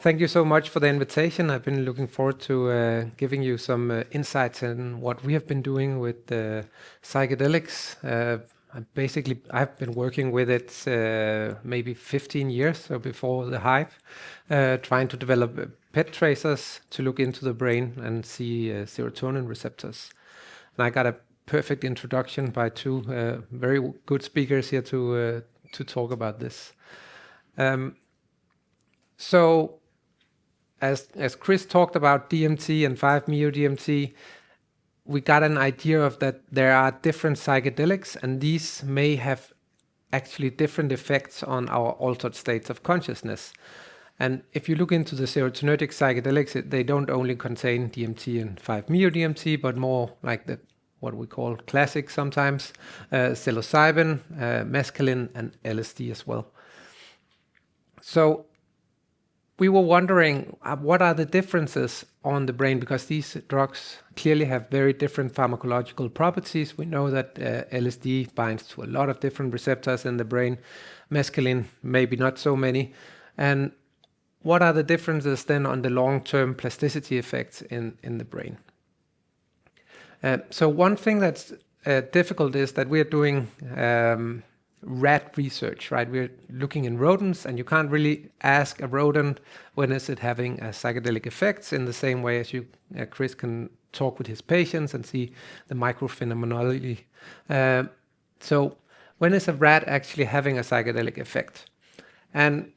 Thank you so much for the invitation. I've been looking forward to giving you some insights in what we have been doing with psychedelics. I've been working with it maybe 15 years, so before the hype, trying to develop PET tracers to look into the brain and see serotonin receptors. And I got a perfect introduction by two very good speakers here to talk about this. So, as Chris talked about DMT and 5-MeO-DMT, we got an idea of that there are different psychedelics, and these may have actually different effects on our altered states of consciousness. And if you look into the serotonergic psychedelics, they don't only contain DMT and 5-MeO-DMT, but more like what we call classic sometimes, psilocybin, mescaline, and LSD as well. So we were wondering what are the differences on the brain, because these drugs clearly have very different pharmacological properties. We know that LSD binds to a lot of different receptors in the brain, mescaline maybe not so many. And what are the differences then on the long-term plasticity effects in the brain? So one thing that's difficult is that we're doing rat research, right? We're looking in rodents, and you can't really ask a rodent when is it having psychedelic effects in the same way as you, Chris, can talk with his patients and see the microphenomenology. So when is a rat actually having a psychedelic effect? And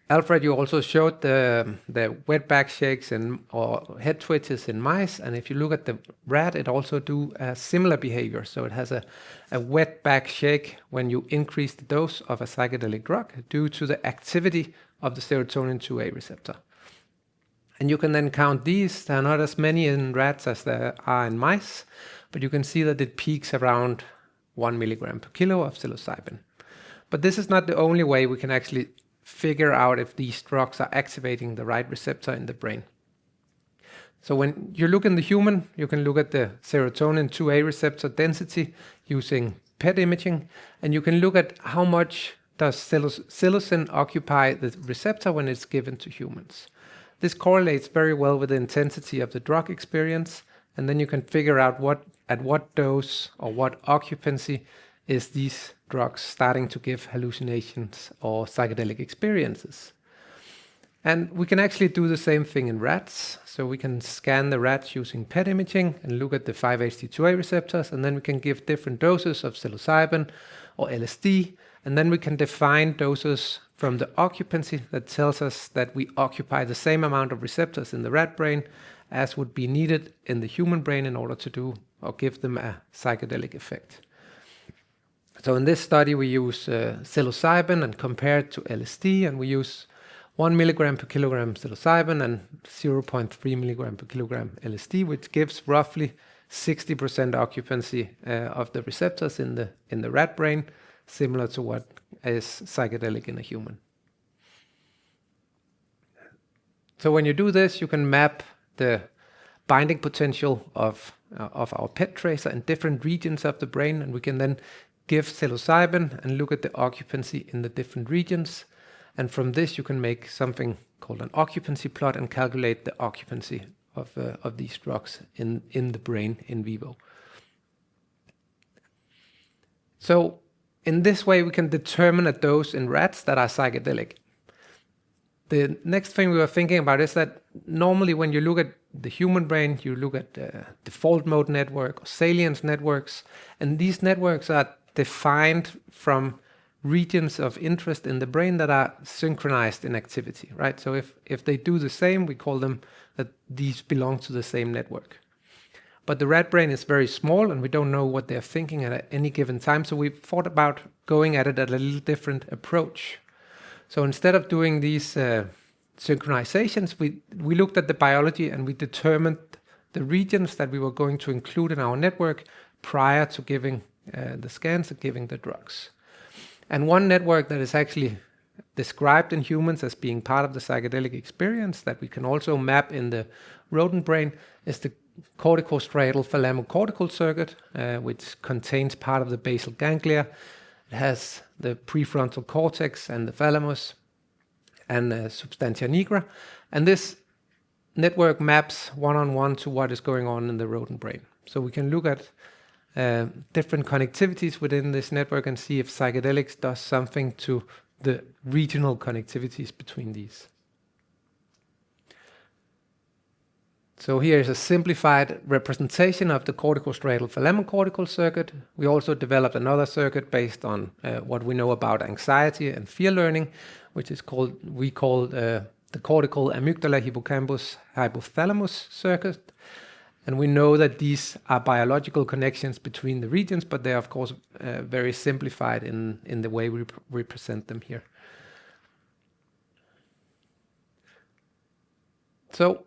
Alfred, you also showed the wet back shakes or head twitches in mice, and if you look at the rat, it also do a similar behavior. So it has a wet back shake when you increase the dose of a psychedelic drug due to the activity of the serotonin 2A receptor. And you can then count these. There are not as many in rats as there are in mice, but you can see that it peaks around 1 milligram per kilo of psilocybin. But this is not the only way we can actually figure out if these drugs are activating the right receptor in the brain. So when you look in the human, you can look at the serotonin 2A receptor density using PET imaging, and you can look at how much does psilocin occupy the receptor when it's given to humans. This correlates very well with the intensity of the drug experience, and then you can figure out at what dose or what occupancy is these drugs starting to give hallucinations or psychedelic experiences. And we can actually do the same thing in rats. So we can scan the rats using PET imaging and look at the 5-HT2A receptors, and then we can give different doses of psilocybin or LSD, and then we can define doses from the occupancy that tells us that we occupy the same amount of receptors in the rat brain as would be needed in the human brain in order to do or give them a psychedelic effect. So in this study, we use psilocybin and compare it to LSD, and we use 1 milligram per kilogram psilocybin and 0.3 milligram per kilogram LSD, which gives roughly 60% occupancy of the receptors in the rat brain, similar to what is psychedelic in a human. So when you do this, you can map the binding potential of our PET tracer in different regions of the brain, and we can then give psilocybin and look at the occupancy in the different regions. And from this, you can make something called an occupancy plot and calculate the occupancy of these drugs in the brain in vivo. So in this way, we can determine a dose in rats that are psychedelic. The next thing we were thinking about is that normally when you look at the human brain, you look at default mode network or salience networks, and these networks are defined from regions of interest in the brain that are synchronized in activity, right? So if they do the same, we call them that these belong to the same network. But the rat brain is very small, and we don't know what they're thinking at any given time, so we thought about going at it at a little different approach. So instead of doing these synchronizations, we looked at the biology and we determined the regions that we were going to include in our network prior to giving the scans and giving the drugs. And one network that is actually described in humans as being part of the psychedelic experience that we can also map in the rodent brain is the corticostriatal thalamocortical circuit, which contains part of the basal ganglia. It has the prefrontal cortex and the thalamus. and substantia nigra. And this network maps one-on-one to what is going on in the rodent brain. So we can look at different connectivities within this network and see if psychedelics does something to the regional connectivities between these. So here is a simplified representation of the corticostriatal thalamocortical circuit. We also developed another circuit based on what we know about anxiety and fear learning, which is called the cortical amygdala hippocampus hypothalamus circuit. And we know that these are biological connections between the regions, but they are of course very simplified in the way we represent them here. So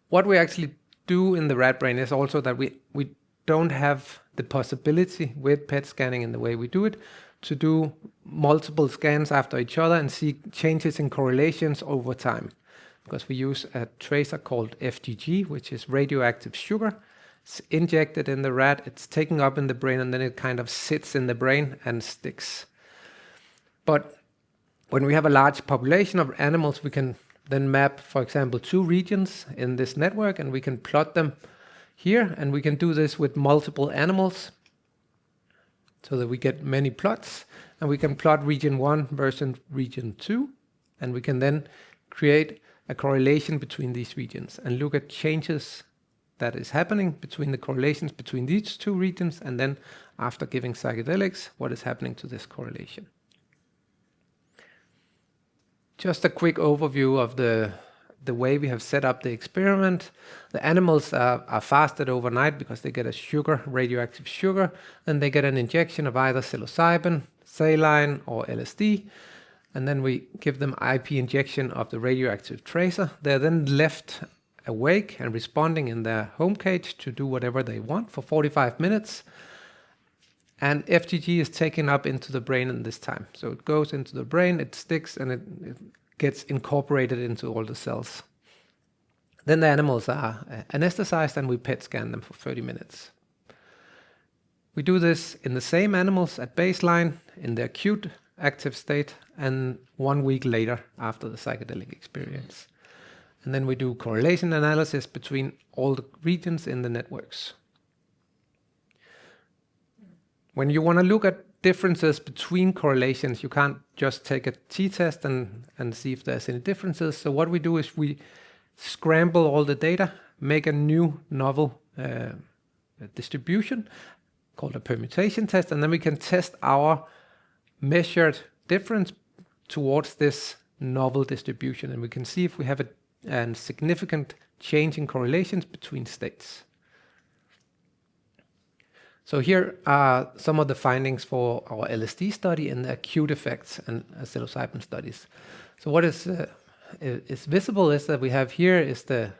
what we actually do in the rat brain is also that we don't have the possibility with PET scanning in the way we do it to do multiple scans after each other and see changes in correlations over time. Because we use a tracer called FGG, which is radioactive sugar. It's injected in the rat, it's taken up in the brain, and then it kind of sits in the brain and sticks. But when we have a large population of animals, we can then map, for example, 2 regions in this network, and we can plot them here, and we can do this with multiple animals so that we get many plots, and we can plot region 1 versus region 2, and we can then create a correlation between these regions and look at changes that is happening between the correlations between these 2 regions, and then after giving psychedelics, what is happening to this correlation. Just a quick overview of the way we have set up the experiment. The animals are fasted overnight because they get a sugar, radioactive sugar, and they get an injection of either psilocybin, saline, or LSD. And then we give them IP injection of the radioactive tracer. They're then left awake and responding in their home cage to do whatever they want for 45 minutes. And FGG is taken up into the brain in this time. So it goes into the brain, it sticks, and it gets incorporated into all the cells. Then the animals are anesthetized and we PET scan them for 30 minutes. We do this in the same animals at baseline, in the acute active state, and 1 week later after the psychedelic experience. And then we do correlation analysis between all the regions in the networks. When you want to look at differences between correlations, you can't just take a t-test and see if there's any differences. So what we do is we scramble all the data, make a new novel distribution called a permutation test, and then we can test our measured difference towards this novel distribution, and we can see if we have a significant change in correlations between states. So here are some of the findings for our LSD study and the acute effects and psilocybin studies. So what is visible is that we have here is the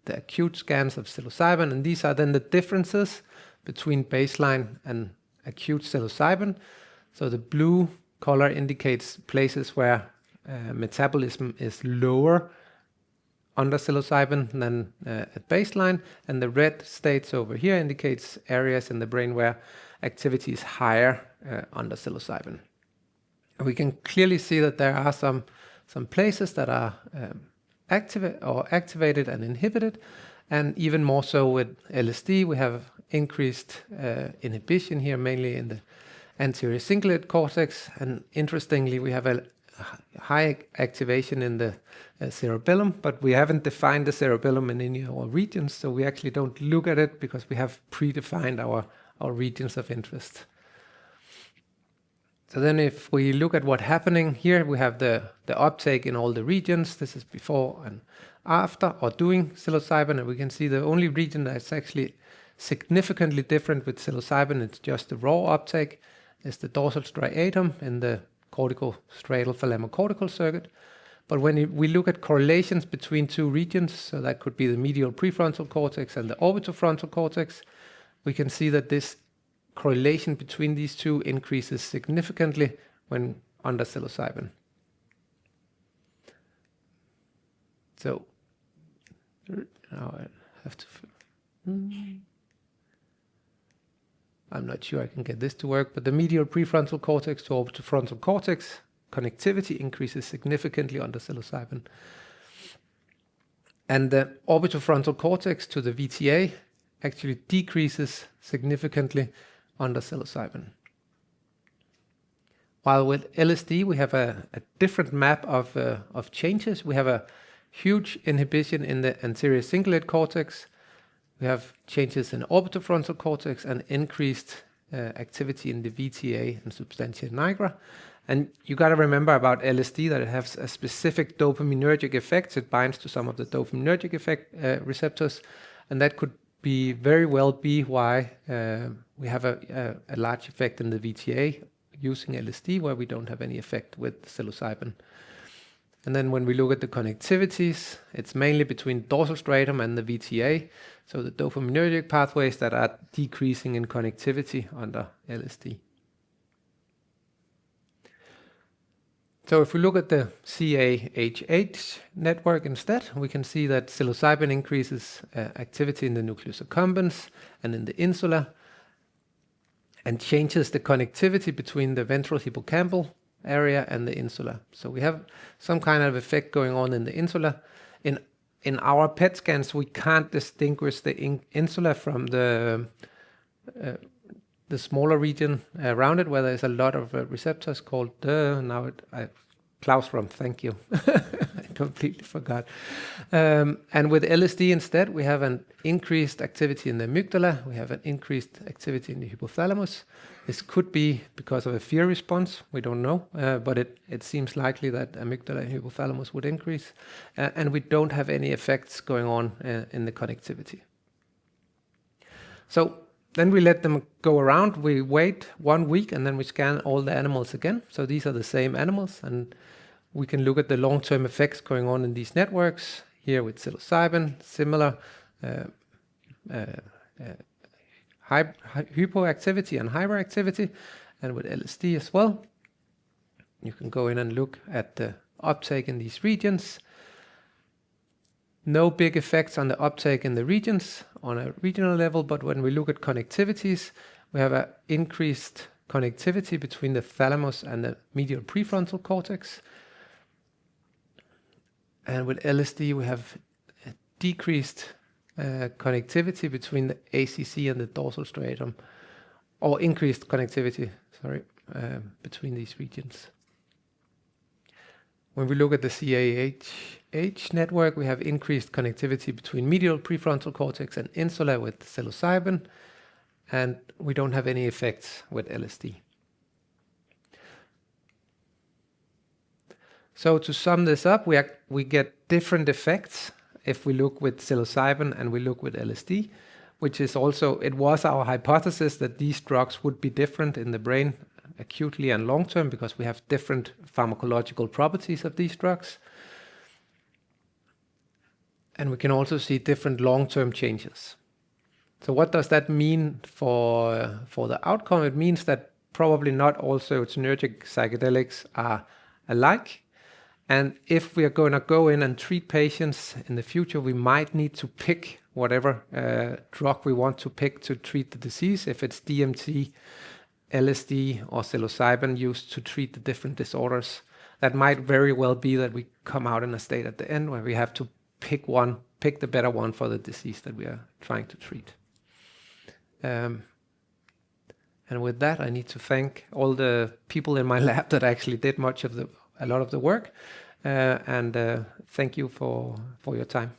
acute scans of psilocybin, and these are then the differences between baseline and acute psilocybin. So the blue color indicates places where metabolism is lower under psilocybin than at baseline, and the red states over here indicates areas in the brain where activity is higher under psilocybin. And we can clearly see that there are some places that are activated and inhibited, and even more so with LSD. We have increased inhibition here, mainly in the anterior cingulate cortex, and interestingly, we have a high activation in the cerebellum, but we haven't defined the cerebellum in any of our regions, so we actually don't look at it because we have predefined our regions of interest. So then if we look at what's happening here, we have the uptake in all the regions. This is before and after or doing psilocybin, and we can see the only region that's actually significantly different with psilocybin, it's just the raw uptake, is the dorsal striatum in the corticostriatal thalamocortical circuit. But when we look at correlations between 2 regions, so that could be the medial prefrontal cortex and the orbitofrontal cortex, we can see that this correlation between these 2 increases significantly when under psilocybin. So now I have to... I'm not sure I can get this to work, but the medial prefrontal cortex to orbitofrontal cortex connectivity increases significantly under psilocybin. And the orbitofrontal cortex to the VTA actually decreases significantly under psilocybin. While with LSD we have a different map of changes. We have a huge inhibition in the anterior cingulate cortex. We have changes in orbitofrontal cortex and increased activity in the VTA and substantia nigra. And you got to remember about LSD that it has a specific dopaminergic effect. It binds to some of the dopaminergic effect receptors, and that could be very well be why we have a large effect in the VTA using LSD, where we don't have any effect with psilocybin. And then when we look at the connectivities, it's mainly between dorsal stratum and the VTA, so the dopaminergic pathways that are decreasing in connectivity under LSD. So if we look at the CAHH network instead, we can see that psilocybin increases activity in the nucleus accumbens and in the insula, and changes the connectivity between the ventral hippocampal area and the insula. So we have some kind of effect going on in the insula. In our PET scans, we can't distinguish the insula from the smaller region around it, where there's a lot of receptors called claustrum. Thank you. I completely forgot. And with LSD instead, we have an increased activity in the amygdala. We have an increased activity in the hypothalamus. This could be because of a fear response. We don't know, but it seems likely that amygdala and hypothalamus would increase. And we don't have any effects going on in the connectivity. So then we let them go around. We wait 1 week and then we scan all the animals again. So these are the same animals, and we can look at the long-term effects going on in these networks. Here with psilocybin, similar hypoactivity and hyperactivity, and with LSD as well. You can go in and look at the uptake in these regions. No big effects on the uptake in the regions on a regional level, but when we look at connectivities, we have an increased connectivity between the thalamus and the medial prefrontal cortex. And with LSD, we have a decreased connectivity between the ACC and the dorsal stratum, or increased connectivity, between these regions. When we look at the CAHH network, we have increased connectivity between medial prefrontal cortex and insula with psilocybin, and we don't have any effects with LSD. So to sum this up, we get different effects if we look with psilocybin and we look with LSD, which is also, it was our hypothesis that these drugs would be different in the brain acutely and long term, because we have different pharmacological properties of these drugs. And we can also see different long-term changes. So what does that mean for the outcome? It means that probably not all serotonergic psychedelics are alike. And if we are going to go in and treat patients in the future, we might need to pick whatever drug we want to pick to treat the disease, if it's DMT, LSD, or psilocybin used to treat the different disorders. That might very well be that we come out in a state at the end where we have to pick the better one for the disease that we are trying to treat. And with that, I need to thank all the people in my lab that actually did a lot of the work, and thank you for your time.